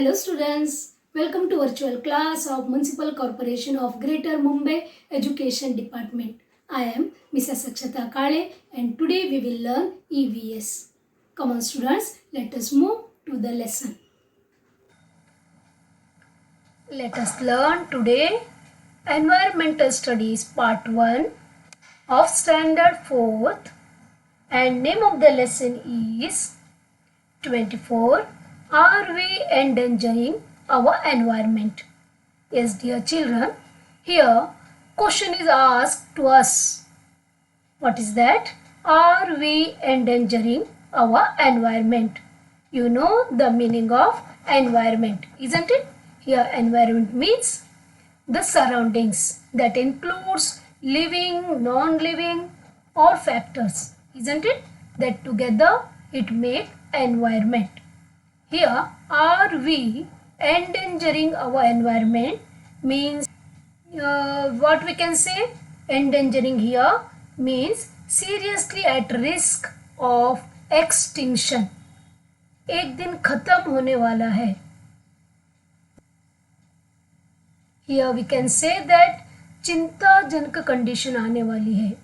Hello students, welcome to virtual class of Municipal Corporation of Greater Mumbai Education Department. I am Mrs. Akshata Kale and today we will learn EVS. Come on students, let us move to the lesson. Let us learn today Environmental Studies Part 1 of Standard 4th and name of the lesson is 24. Are we endangering our environment? Yes, dear children, here question is asked to us. What is that? Are we endangering our environment? You know the meaning of environment, isn't it? Here environment means the surroundings that includes living, non-living or factors, isn't it? That together it make environment. Here, are we endangering our environment means what we can say? Endangering here means seriously at risk of extinction. एक दिन खत्म होने वाला है. Here we can say that चिंताजनक condition आने वाली है.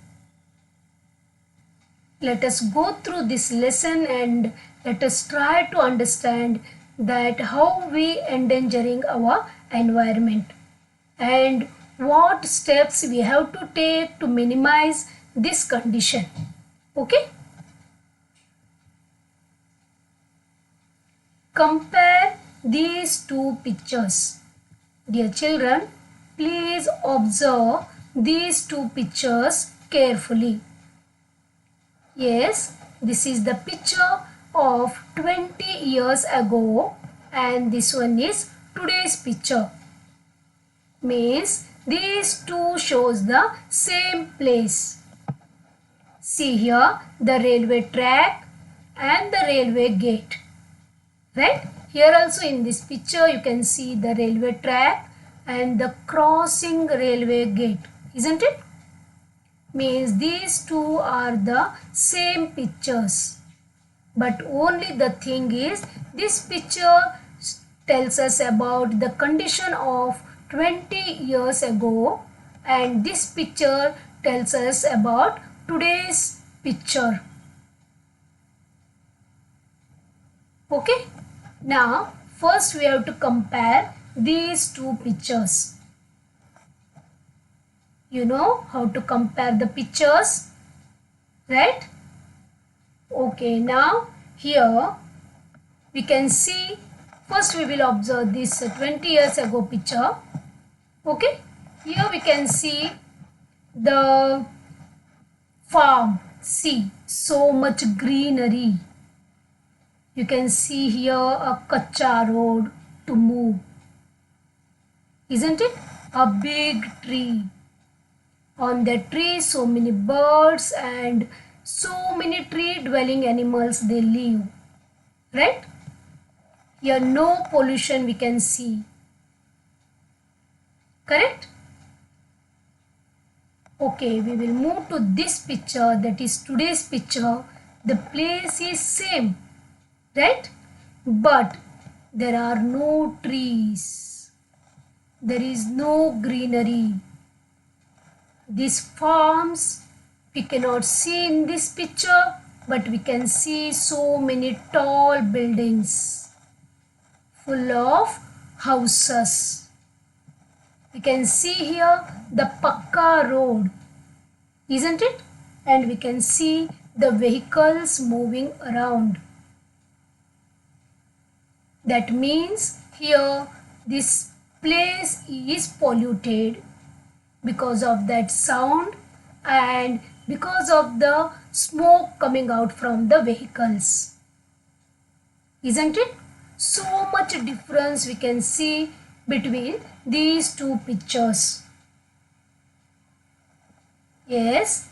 Let us go through this lesson and let us try to understand that how we endangering our environment and what steps we have to take to minimize this condition. Okay? Compare these two pictures. Dear children, please observe these two pictures carefully. Yes, this is the picture of 20 years ago and this one is today's picture. Means these two shows the same place. See here the railway track and the railway gate. Right? Here also in this picture you can see the railway track and the crossing railway gate. Isn't it? Means these two are the same pictures, but only the thing is this picture tells us about the condition of 20 years ago and this picture tells us about today's picture. Okay, now first we have to compare these two pictures. You know how to compare the pictures, right? Okay, now here we can see, first we will observe this 20 years ago picture. Okay, here we can see the farm. See, so much greenery. You can see here a kacha road to move. Isn't it? A big tree. On that tree so many birds and so many tree dwelling animals they live, right? Here no pollution we can see, correct? Okay, we will move to this picture, that is today's picture. The place is same, right? But there are no trees, there is no greenery. These farms we cannot see in this picture, but we can see so many tall buildings full of houses. We can see here the Pakka road, isn't it? And we can see the vehicles moving around. That means here this place is polluted because of that sound and because of the smoke coming out from the vehicles. Isn't it? So much difference we can see between these two pictures. Yes,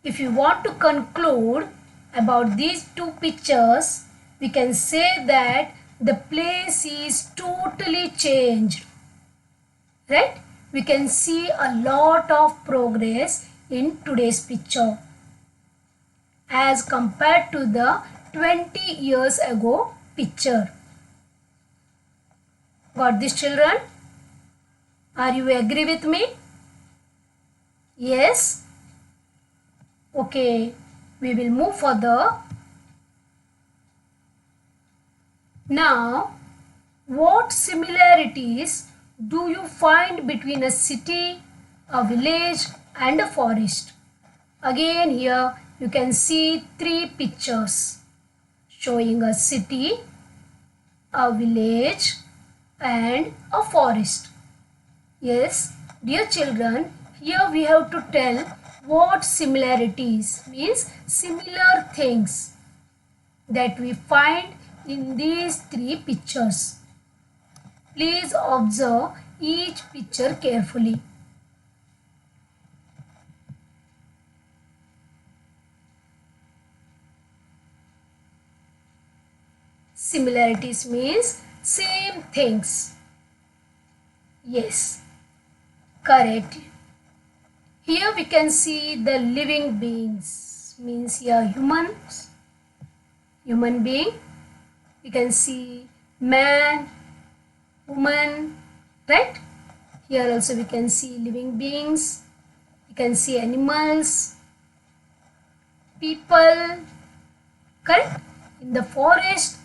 if you want to conclude about these two pictures, we can say that the place is totally changed, right? We can see a lot of progress in today's picture as compared to the 20 years ago picture. Got this, children? Are you agree with me? Yes? Okay, we will move further. Now, what similarities do you find between a city, a village and a forest? Again here you can see three pictures showing a city, a village and a forest. Yes, dear children, here we have to tell what similarities means similar things that we find in these three pictures. Please observe each picture carefully. Similarities means same things. Yes, correct. Here we can see the living beings, means here human being. We can see man, woman, right? Here also we can see living beings. We can see animals, people, correct? In the forest,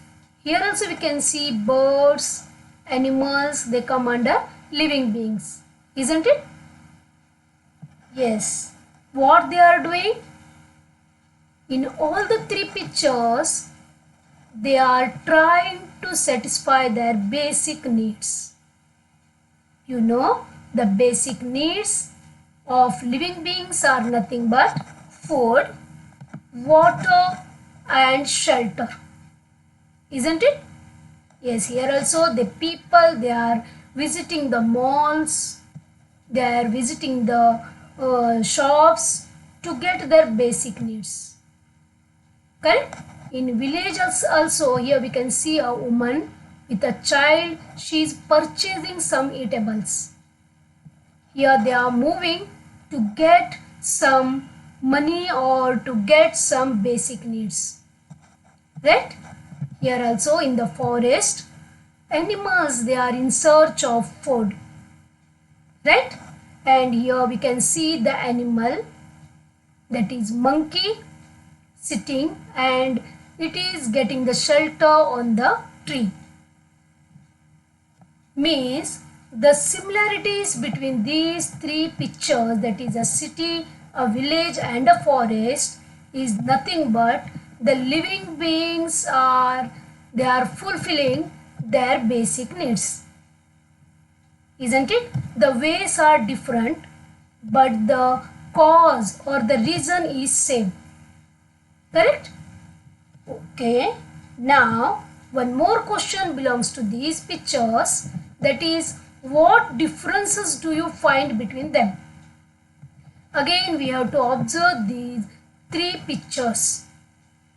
here also we can see birds, animals, they come under living beings, isn't it? Yes. What they are doing? In all the three pictures, they are trying to satisfy their basic needs. You know, the basic needs of living beings are nothing but food, water and shelter. Isn't it? Yes, here also the people, they are visiting the malls, they are visiting the shops to get their basic needs. Correct? In villages also, here we can see a woman with a child. She is purchasing some eatables. Here they are moving to get some money or to get some basic needs. Right? Here also in the forest, animals, they are in search of food. Right? And here we can see the animal, that is monkey, sitting and it is getting the shelter on the tree. Means the similarities between these three pictures, that is a city, a village and a forest, is nothing but the living beings they are fulfilling their basic needs. Isn't it? The ways are different but the cause or the reason is same. Correct? Okay. Now, one more question belongs to these pictures, that is, what differences do you find between them? Again, we have to observe these three pictures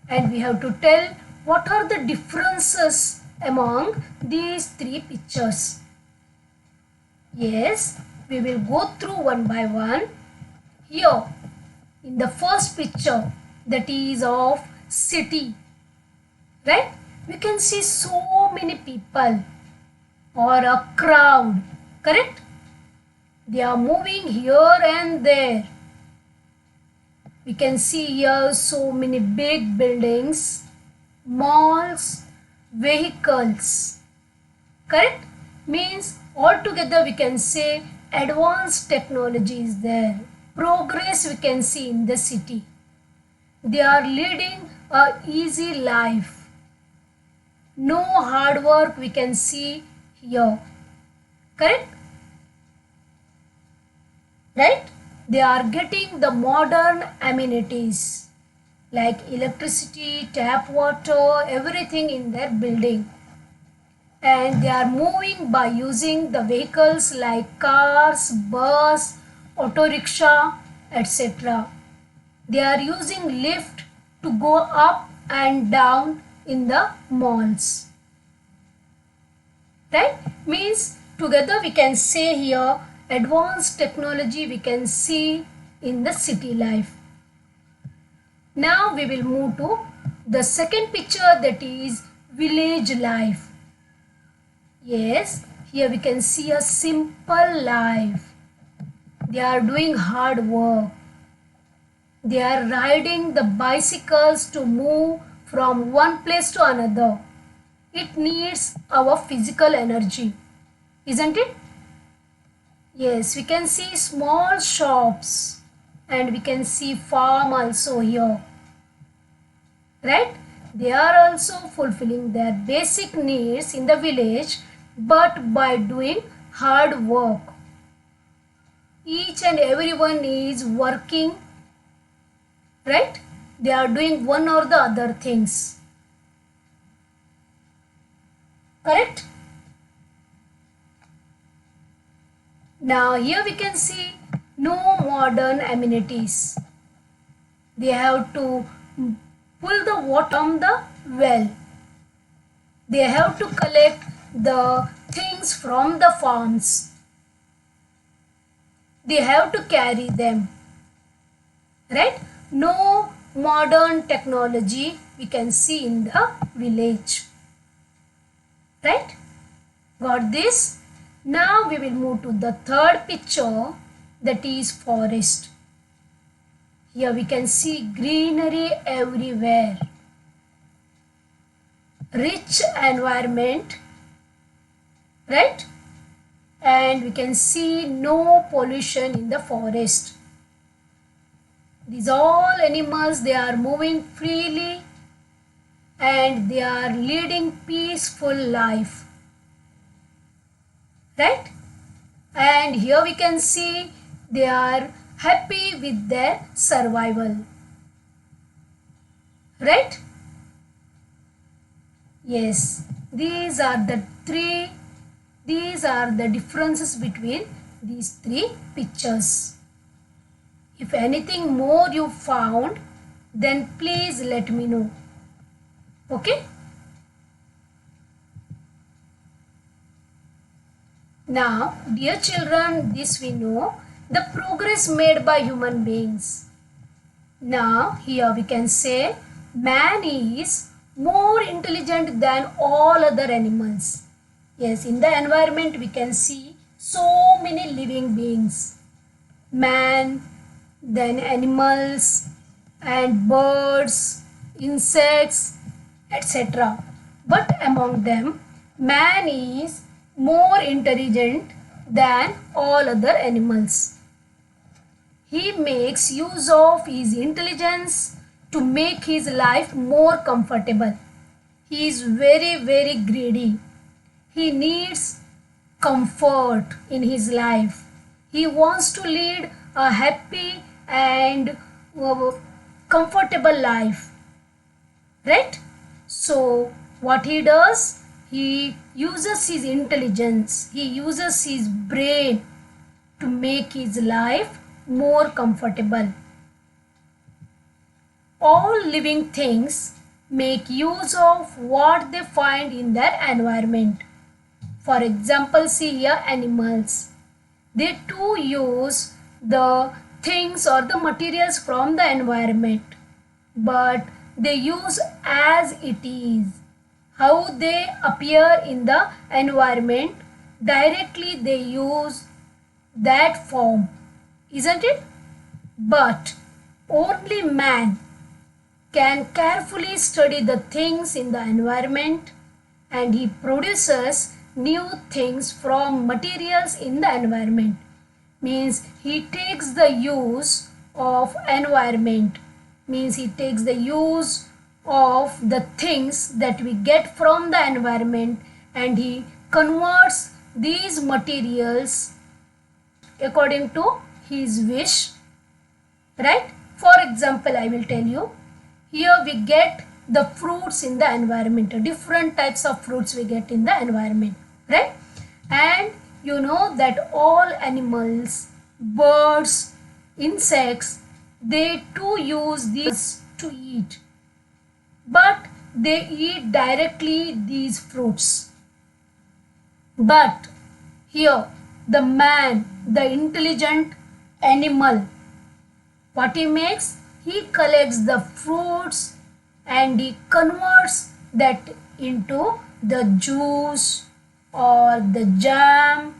and we have to tell what are the differences among these three pictures. Yes, we will go through one by one. Here, in the first picture, that is of city, right? We can see so many people or a crowd, correct? They are moving here and there. We can see here so many big buildings, malls, vehicles, correct? Means altogether we can say advanced technology is there. Progress we can see in the city. They are leading a easy life. No hard work we can see here. Correct? Right? They are getting the modern amenities like electricity, tap water, everything in their building. And they are moving by using the vehicles like cars, bus, auto rickshaw, etc. They are using lift to go up and down in the malls. Right? Means together we can say here advanced technology we can see in the city life. Now we will move to the second picture, that is village life. Yes, Here we can see a simple life. They are doing hard work. They are riding the bicycles to move from one place to another. It needs our physical energy, isn't it? Yes, we can see small shops and we can see farm also here, right? They are also fulfilling their basic needs in the village, but by doing hard work. Each and everyone is working, right? They are doing one or the other things, correct? Now here we can see no modern amenities. They have to pull the water from the well. They have to collect the things from the farms. They have to carry them, right? No modern technology we can see in the village, right? Got this? Now we will move to the third picture, that is forest. Here we can see greenery everywhere. Rich environment, right? And we can see no pollution in the forest. These all animals, they are moving freely and they are leading peaceful life, right? And here we can see they are happy with their survival, right? Yes, these are the differences between these three pictures. If anything more you found, then please let me know. Okay? Now, dear children, this we know, the progress made by human beings. Now, here we can say man is more intelligent than all other animals. Yes, in the environment we can see so many living beings. Man, then animals and birds, insects, etc. But among them, man is more intelligent than all other animals. He makes use of his intelligence to make his life more comfortable. He is very greedy. He needs comfort in his life. He wants to lead a happy and comfortable life, right? So what he does, he uses his intelligence, he uses his brain to make his life more comfortable. All living things make use of what they find in their environment. For example, see here animals. They too use the things or the materials from the environment, but they use as it is. How they appear in the environment, directly they use that form, isn't it? But only man can carefully study the things in the environment and he produces new things from materials in the environment. Means he takes the use of environment, means he takes the use of the things that we get from the environment and he converts these materials according to his wish, right? For example, I will tell you, here we get the fruits in the environment, different types of fruits we get in the environment, right? And you know that all animals, birds, insects, they too use these to eat, but they eat directly these fruits. But here the man, the intelligent animal, what he makes, he collects the fruits and he converts that into the juice or the jam,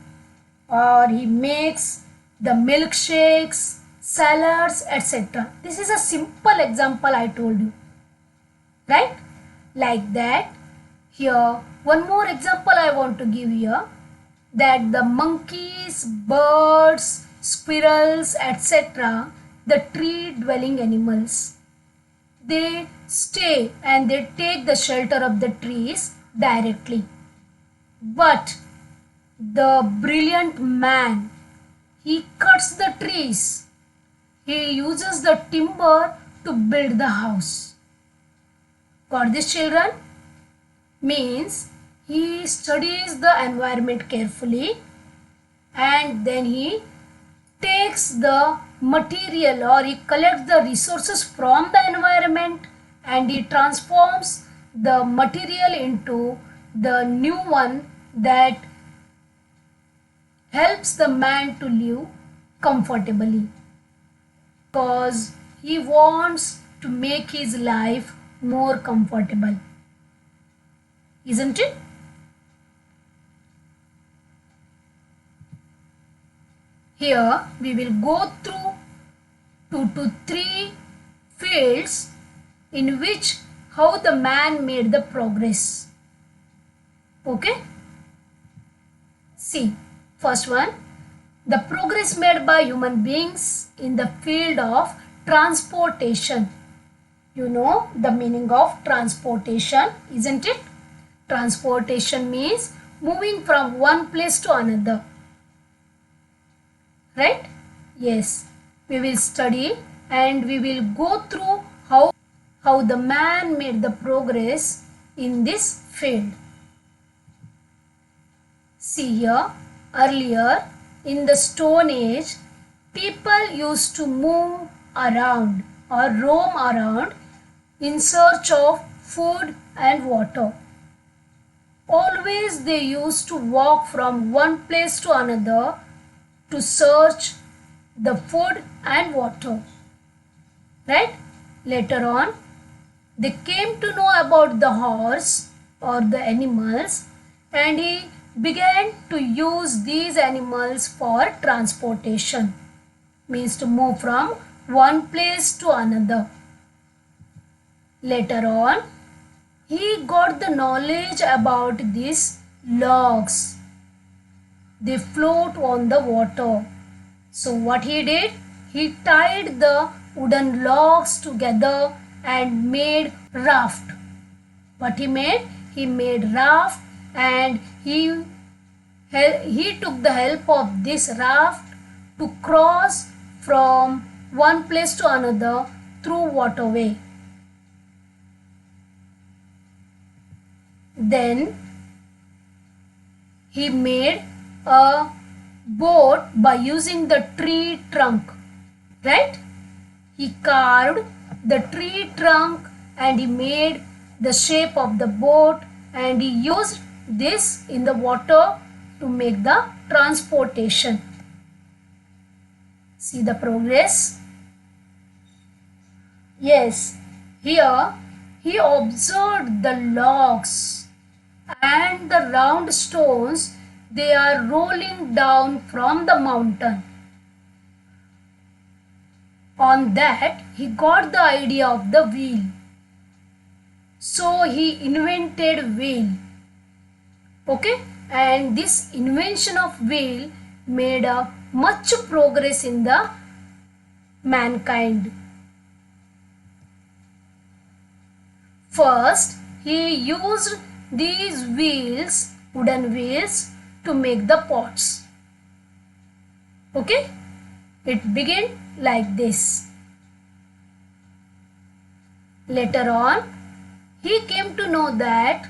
or he makes the milkshakes, salads, etc. This is a simple example I told you, right? Like that. Here, one more example I want to give here, that the monkeys, birds, squirrels, etc., the tree dwelling animals, they stay and they take the shelter of the trees directly. But the brilliant man, he cuts the trees. He uses the timber to build the house. Got this, children? Means he studies the environment carefully and then he takes the material or he collects the resources from the environment and he transforms the material into the new one that helps the man to live comfortably, because he wants to make his life more comfortable, isn't it? Here we will go through 2 to 3 fields in which how the man made the progress. Okay? See, first one, the progress made by human beings in the field of transportation. You know the meaning of transportation, isn't it? Transportation means moving from one place to another. Right? Yes. We will study and we will go through how the man made the progress in this field. See here, earlier in the Stone Age, people used to move around or roam around in search of food and water. Always they used to walk from one place to another to search the food and water. Right? Later on, they came to know about the horse or the animals and he began to use these animals for transportation. Means to move from one place to another. Later on, he got the knowledge about these logs. They float on the water. So what he did? He tied the wooden logs together and made raft. What he made? He made raft and he took the help of this raft to cross from one place to another through waterway. Then he made a boat by using the tree trunk, right? He carved the tree trunk and he made the shape of the boat and he used this in the water to make the transportation. See the progress? Yes, here he observed the logs and the round stones, they are rolling down from the mountain. On that, he got the idea of the wheel. So he invented wheel. Okay, and this invention of wheel made a much progress in the mankind. First, he used these wheels, wooden wheels, to make the pots. Okay, it began like this. Later on, he came to know that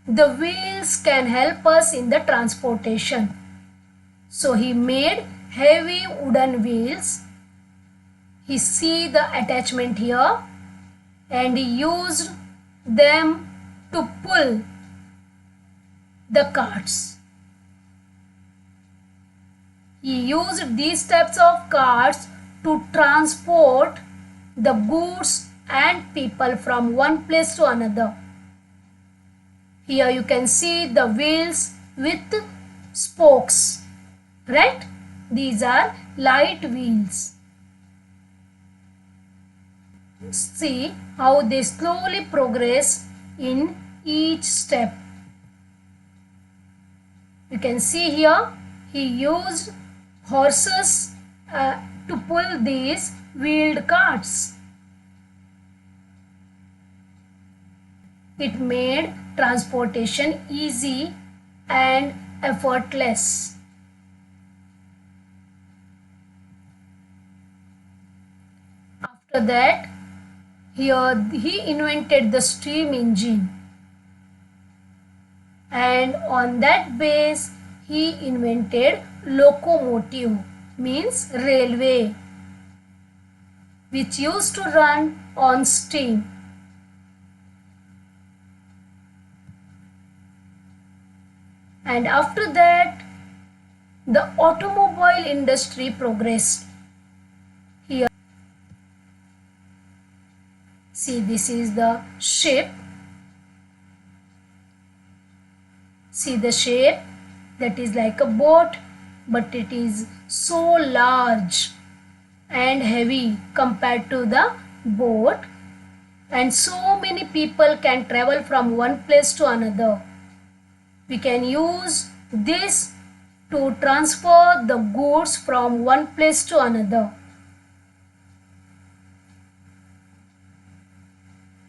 the wheels can help us in the transportation. So he made heavy wooden wheels. He see the attachment here and he used them to pull the carts. He used these types of carts to transport the goods and people from one place to another. Here you can see the wheels with spokes, right? These are light wheels. See how they slowly progress in each step. You can see here he used horses to pull these wheeled carts. It made transportation easy and effortless. After that, here he invented the steam engine, and on that base he invented locomotive, means railway, which used to run on steam. And after that, the automobile industry progressed. Here, see, this is the ship. See the shape, that is like a boat, but it is so large and heavy compared to the boat, and so many people can travel from one place to another. We can use this to transfer the goods from one place to another.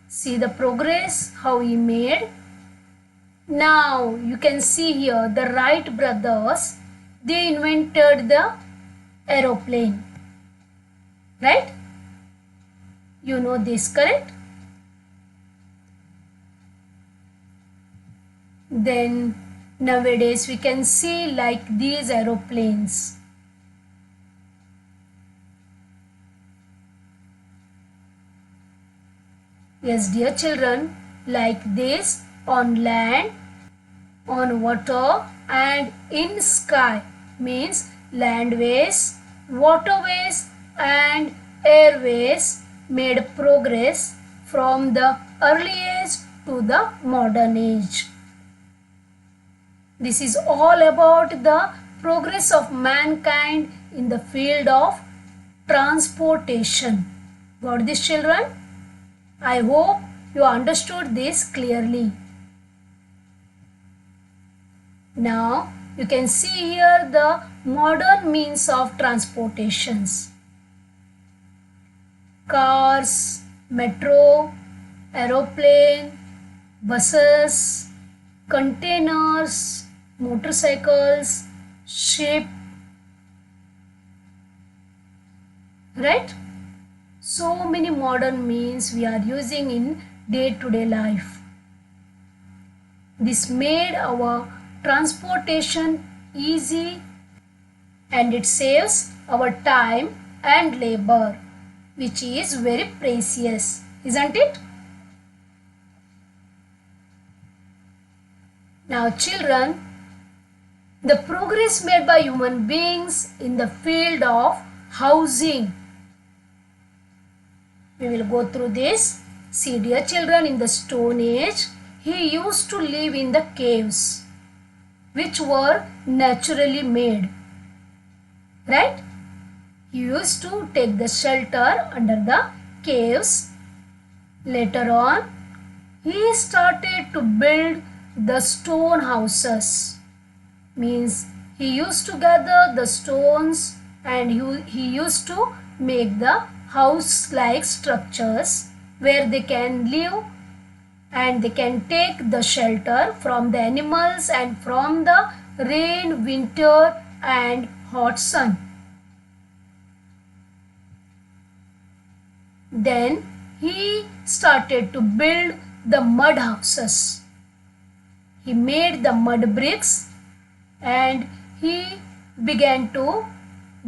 See the progress how he made. Now you can see here the Wright brothers, they invented the aeroplane, right? You know this, correct? Then nowadays we can see like these aeroplanes. Yes, dear children, like this on land, on water and in sky, means landways, waterways and airways made progress from the early age to the modern age. This is all about the progress of mankind in the field of transportation. Got this, children? I hope you understood this clearly. Now you can see here the modern means of transportations. Cars, metro, aeroplane, buses, containers, motorcycles, ship, right? So many modern means we are using in day-to-day life. This made our transportation easy and it saves our time and labor, which is very precious, isn't it? Now children, the progress made by human beings in the field of housing, we will go through this. See, dear children, in the Stone Age, he used to live in the caves, which were naturally made, right? He used to take the shelter under the caves. Later on, he started to build the stone houses, means he used to gather the stones and he used to make the house-like structures where they can live and they can take the shelter from the animals and from the rain, winter and hot sun. Then he started to build the mud houses. He made the mud bricks and he began to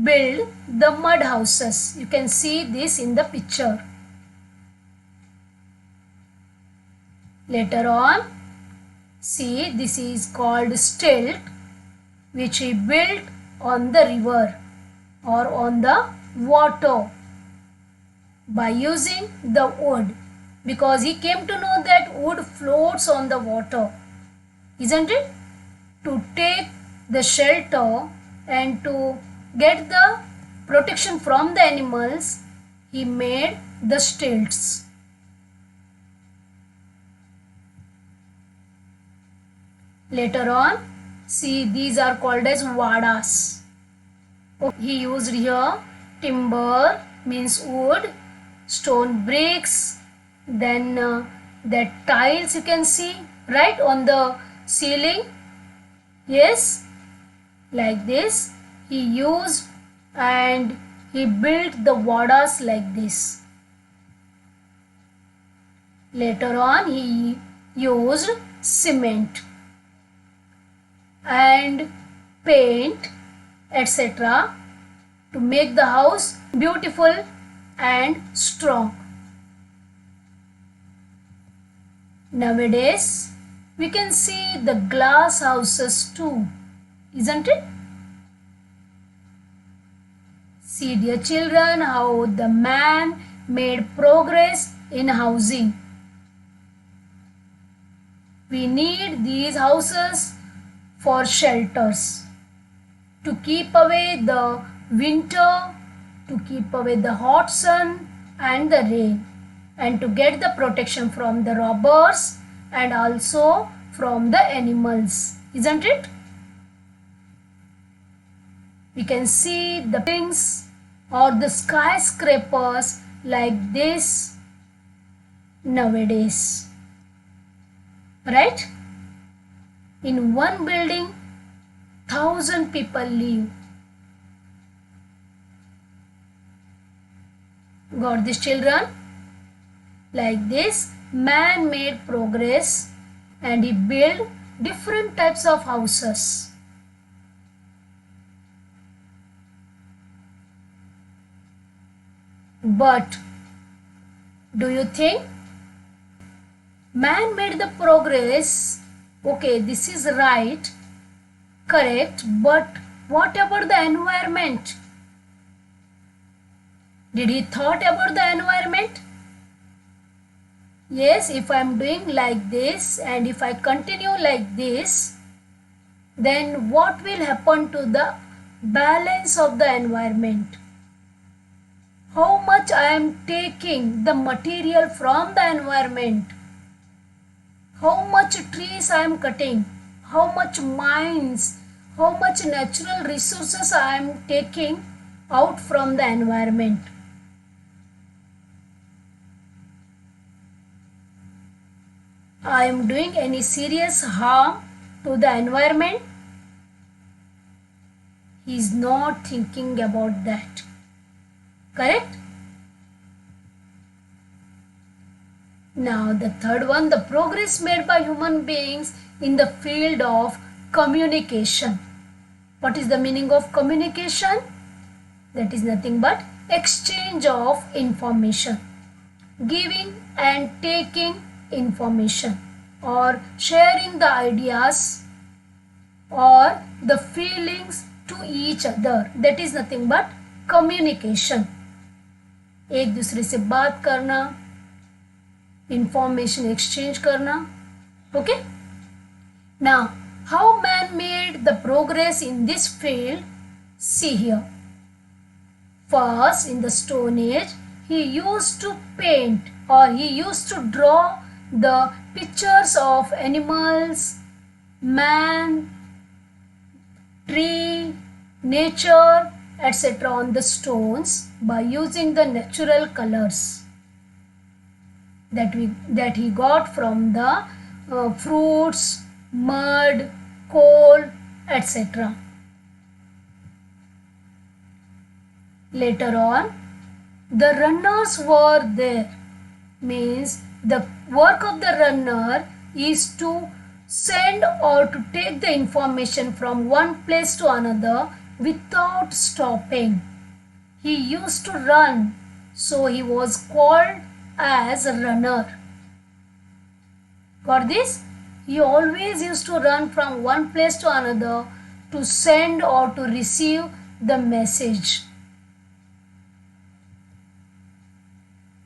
build the mud houses. You can see this in the picture. Later on, see, this is called stilt, which he built on the river or on the water by using the wood, because he came to know that wood floats on the water, isn't it? to take the shelter and to get the protection from the animals, he made the stilts. Later on, see, these are called as vadas. He used here timber means wood, stone bricks, then that tiles you can see right on the ceiling. Yes, like this he used, and he built the vadas like this. Later on he used cement and paint, etc. to make the house beautiful and strong. Nowadays we can see the glass houses too, isn't it? See, dear children, how the man made progress in housing. We need these houses for shelters, to keep away the winter, to keep away the hot sun and the rain, and to get the protection from the robbers and also from the animals, isn't it? We can see the buildings or the skyscrapers like this nowadays, right? In one building 1,000 people live. Got this, children? Like this man made progress and he built different types of houses. But do you think man made the progress? Okay, this is right, correct, but what about the environment? Did he thought about the environment? Yes, if I am doing like this and if I continue like this, then what will happen to the balance of the environment? How much I am taking the material from the environment? How much trees I am cutting? How much mines? How much natural resources I am taking out from the environment? I am doing any serious harm to the environment? He is not thinking about that. Correct? Now the third one, the progress made by human beings in the field of communication. What is the meaning of communication? That is nothing but exchange of information, giving and taking information, or sharing the ideas or the feelings to each other. That is nothing but communication. एक दूसरे से बात करना, information exchange करना. Okay? Now, how man made the progress in this field? See here. First, in the Stone Age, he used to paint or he used to draw the pictures of animals, man, tree, nature, etc. on the stones by using the natural colors that he got from the fruits, mud, coal, etc. Later on, the runners were there. Means the work of the runner is to send or to take the information from one place to another without stopping. He used to run, so he was called as a runner. Got this? He always used to run from one place to another to send or to receive the message.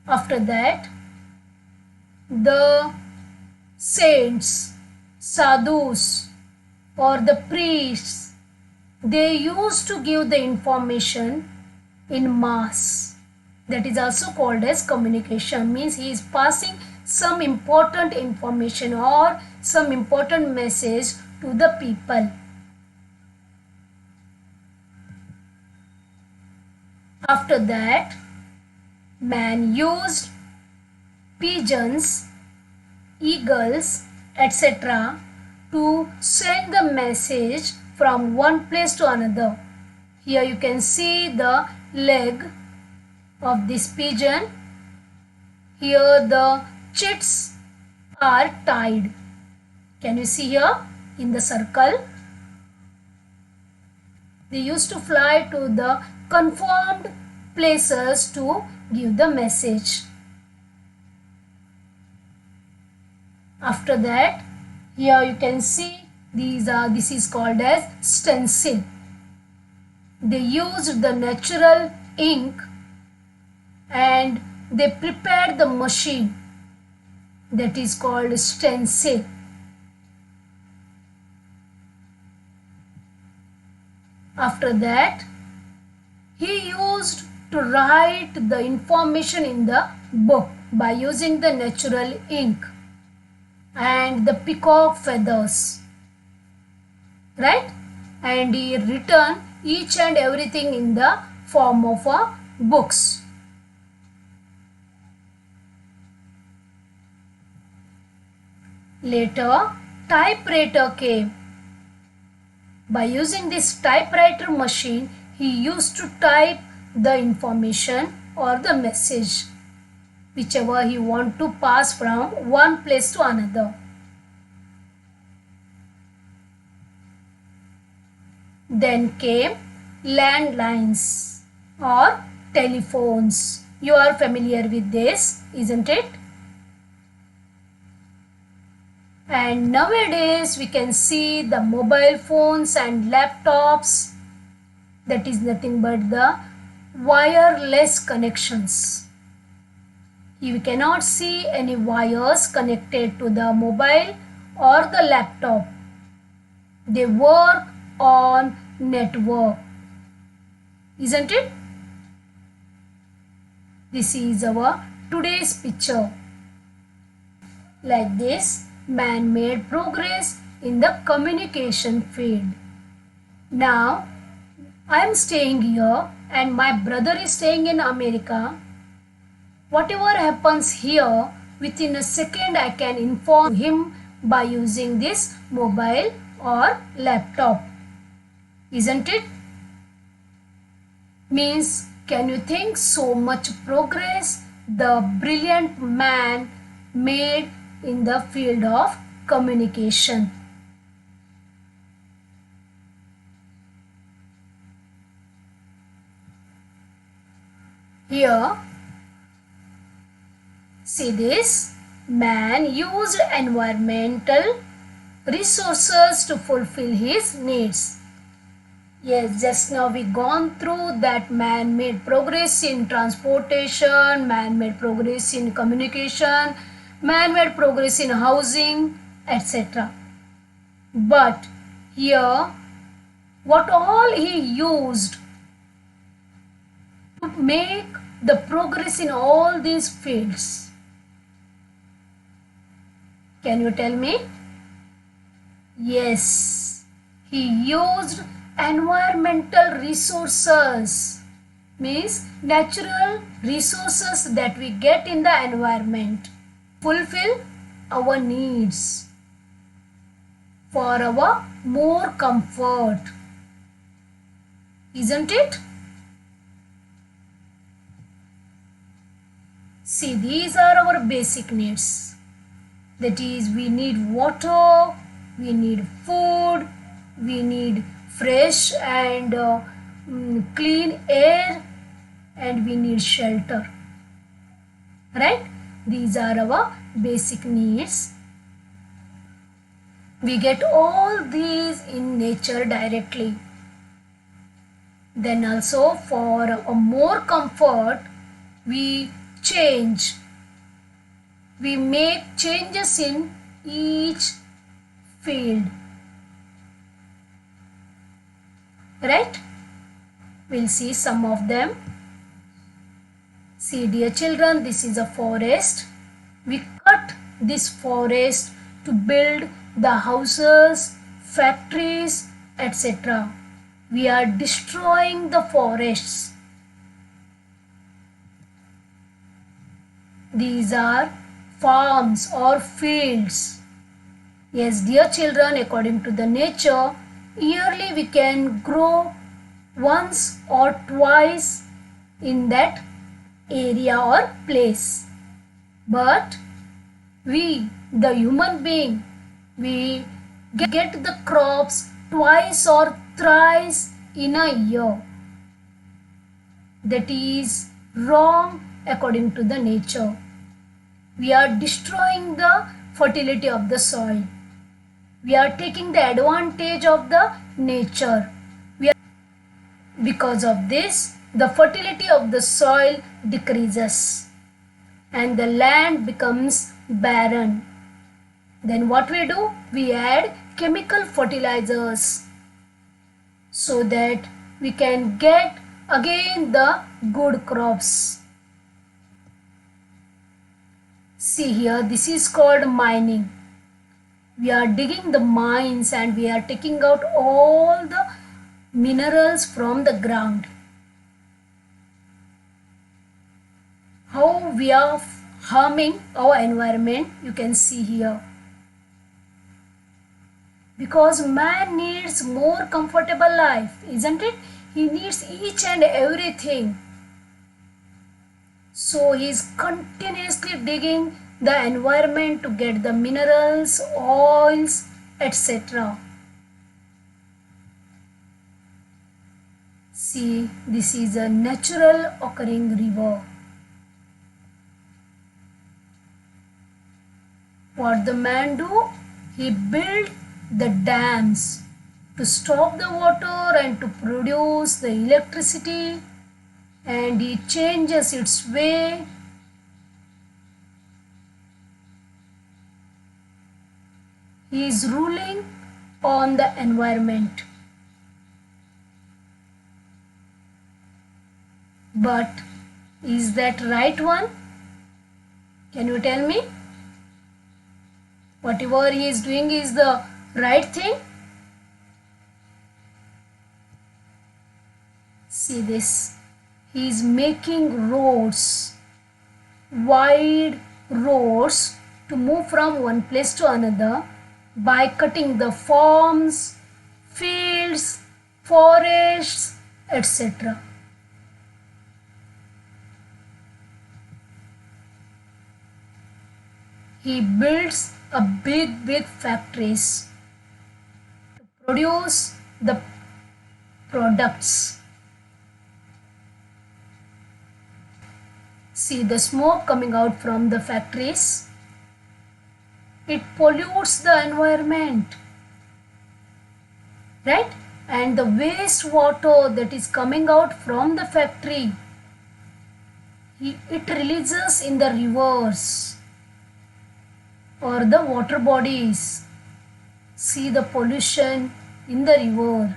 After that, the saints, sadhus, or the priests, they used to give the information in mass. That is also called as communication. Means he is passing some important information or some important message to the people. After that, man used pigeons, eagles, etc. to send the message from one place to another. Here you can see the leg of this pigeon. Here the chits are tied. Can you see here in the circle? They used to fly to the confirmed places to give the message. After that, here you can see this is called as stencil. They used the natural ink and they prepared the machine that is called stencil. After that, he used to write the information in the book by using the natural ink and the peacock feathers, right? And he written each and everything in the form of books. Later, typewriter came. By using this typewriter machine, he used to type the information or the message, whichever he want to pass from one place to another. Then came landlines or telephones. You are familiar with this, isn't it? And nowadays we can see the mobile phones and laptops. That is nothing but the wireless connections. You cannot see any wires connected to the mobile or the laptop. They work on network, isn't it? This is our today's picture. Like this, man made progress in the communication field. Now, I am staying here and my brother is staying in America. Whatever happens here, within a second I can inform him by using this mobile or laptop. Isn't it? Means, can you think so much progress the brilliant man made in the field of communication? Here, see this, man used environmental resources to fulfill his needs. Yes, just now we gone through that man made progress in transportation, man made progress in communication, man made progress in housing, etc. But here, what all he used to make the progress in all these fields? Can you tell me? Yes, he used environmental resources, means natural resources that we get in the environment, fulfill our needs for our more comfort, isn't it? See, these are our basic needs. That is, we need water, we need food, we need fresh and clean air, and we need shelter. Right? These are our basic needs. We get all these in nature directly. Then also for a more comfort, we change. We make changes in each field. right? We'll see some of them. See, dear children, this is a forest. We cut this forest to build the houses, factories, etc. We are destroying the forests. These are farms or fields. Yes, dear children, according to the nature, yearly we can grow once or twice in that area or place. But we, the human being, we get the crops twice or thrice in a year. That is wrong according to the nature. We are destroying the fertility of the soil. We are taking the advantage of the nature. Because of this, the fertility of the soil decreases and the land becomes barren. Then what we do? We add chemical fertilizers so that we can get again the good crops. See here, this is called mining. We are digging the mines and we are taking out all the minerals from the ground. How we are harming our environment, you can see here. Because man needs more comfortable life, isn't it? He needs each and everything. So he is continuously digging the environment to get the minerals, oils, etc. See, this is a natural occurring river. What the man do? He built the dams to stop the water and to produce the electricity, and he changes its way. He is ruling on the environment. But is that right one? Can you tell me? Whatever he is doing is the right thing? See this. He is making roads, wide roads to move from one place to another by cutting the farms, fields, forests, etc. He builds a big factories to produce the products. See the smoke coming out from the factories. It pollutes the environment, right? And the wastewater that is coming out from the factory, it releases in the rivers or the water bodies. See the pollution in the river.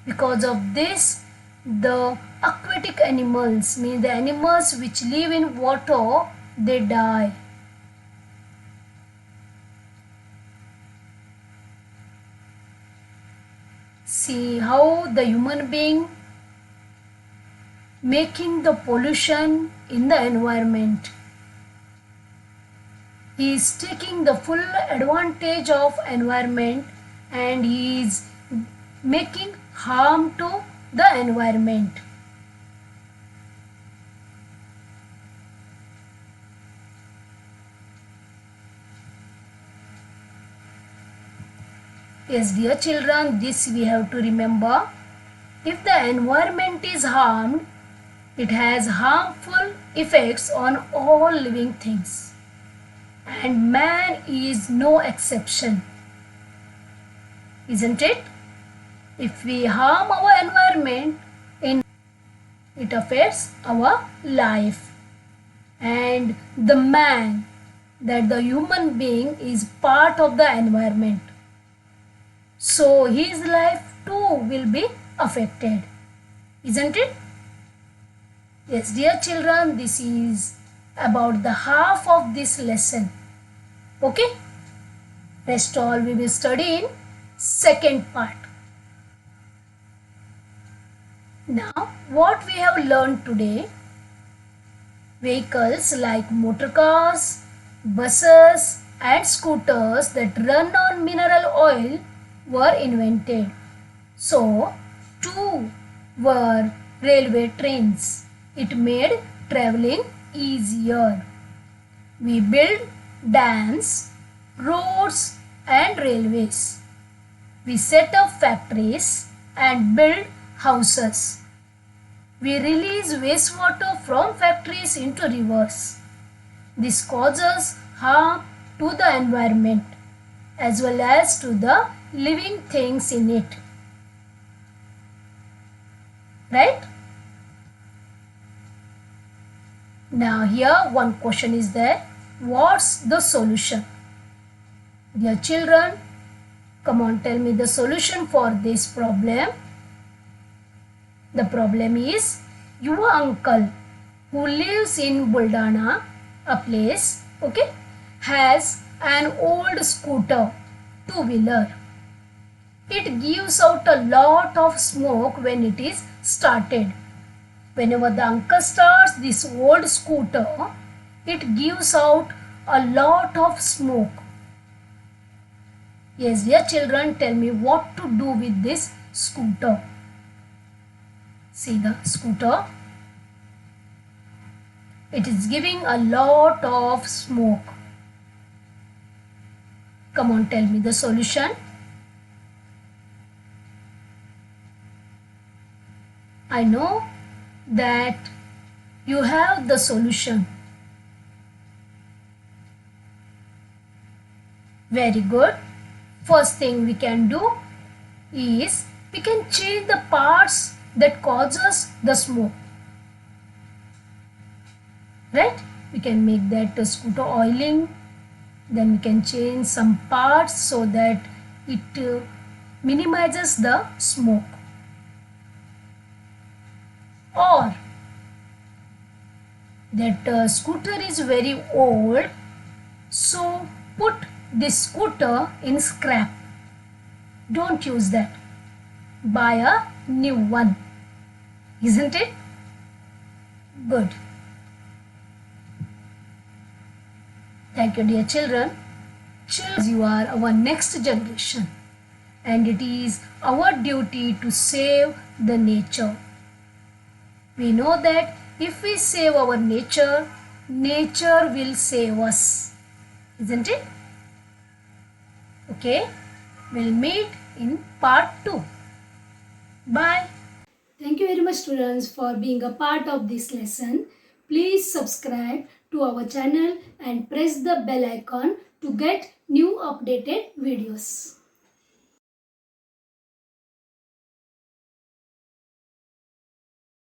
Because of this, the aquatic animals, means the animals which live in water, they die. See how the human being making the pollution in the environment. He is taking the full advantage of environment and he is making harm to the environment. Yes, dear children, this we have to remember. If the environment is harmed, it has harmful effects on all living things. And man is no exception. Isn't it? If we harm our environment, it affects our life. And the man, that the human being is part of the environment. So his life too will be affected. Isn't it? Yes, dear children, this is about the half of this lesson. Okay? Rest all we will study in second part. Now, what we have learned today, vehicles like motor cars, buses and scooters that run on mineral oil were invented. So, two were railway trains. It made traveling easier. We build dams, roads and railways. We set up factories and build houses. We release wastewater from factories into rivers. This causes harm to the environment as well as to the living things in it. Right? Now here one question is there. What's the solution? Dear children, come on, tell me the solution for this problem. The problem is your uncle who lives in Buldana, a place, okay, has an old scooter, two-wheeler. It gives out a lot of smoke when it is started. Whenever the uncle starts this old scooter, it gives out a lot of smoke. Yes, dear children, tell me what to do with this scooter. See the scooter. It is giving a lot of smoke. Come on, tell me the solution. I know that you have the solution. Very good. First thing we can do is we can change the parts that causes the smoke. Right? We can make that scooter oiling. Then we can change some parts so that it minimizes the smoke. Or that scooter is very old, so put this scooter in scrap. Don't use that. Buy a new one. Isn't it? Good. Thank you, dear children. Children, you are our next generation, and it is our duty to save the nature. We know that if we save our nature, nature will save us. Isn't it? Okay, we'll meet in part 2. Bye. Thank you very much, students, for being a part of this lesson. Please subscribe to our channel and press the bell icon to get new updated videos.